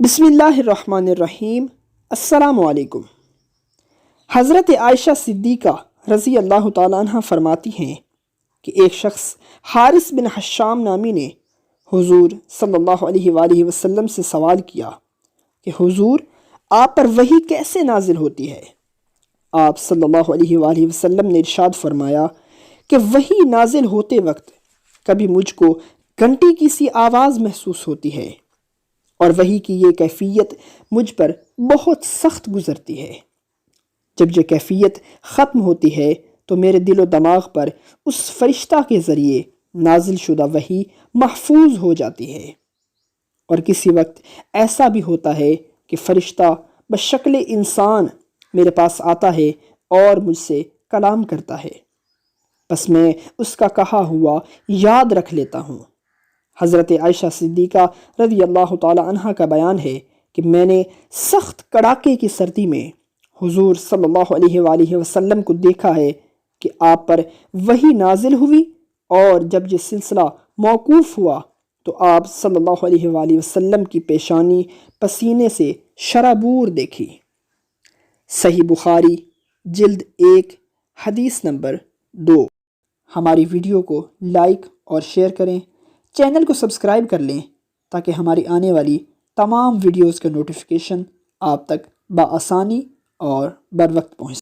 بسم اللہ الرحمن الرحیم۔ السلام علیکم۔ حضرت عائشہ صدیقہ رضی اللہ تعالیٰ عنہ فرماتی ہیں کہ ایک شخص حارث بن حشام نامی نے حضور صلی اللہ علیہ وآلہ وسلم سے سوال کیا کہ حضور آپ پر وحی کیسے نازل ہوتی ہے؟ آپ صلی اللہ علیہ وآلہ وسلم نے ارشاد فرمایا کہ وحی نازل ہوتے وقت کبھی مجھ کو گھنٹی کی سی آواز محسوس ہوتی ہے اور وحی کی یہ کیفیت مجھ پر بہت سخت گزرتی ہے۔ جب یہ کیفیت ختم ہوتی ہے تو میرے دل و دماغ پر اس فرشتہ کے ذریعے نازل شدہ وحی محفوظ ہو جاتی ہے، اور کسی وقت ایسا بھی ہوتا ہے کہ فرشتہ بشکل انسان میرے پاس آتا ہے اور مجھ سے کلام کرتا ہے، بس میں اس کا کہا ہوا یاد رکھ لیتا ہوں۔ حضرت عائشہ صدیقہ رضی اللہ تعالی عنہ کا بیان ہے کہ میں نے سخت کڑاکے کی سردی میں حضور صلی اللہ علیہ وآلہ وسلم کو دیکھا ہے کہ آپ پر وحی نازل ہوئی، اور جب یہ سلسلہ موقوف ہوا تو آپ صلی اللہ علیہ وآلہ وسلم کی پیشانی پسینے سے شرابور دیکھی۔ صحیح بخاری جلد 1 حدیث نمبر 2۔ ہماری ویڈیو کو لائک اور شیئر کریں، چینل کو سبسکرائب کر لیں تاکہ ہماری آنے والی تمام ویڈیوز کا نوٹیفیکیشن آپ تک بآسانی اور بر وقت پہنچ سکے۔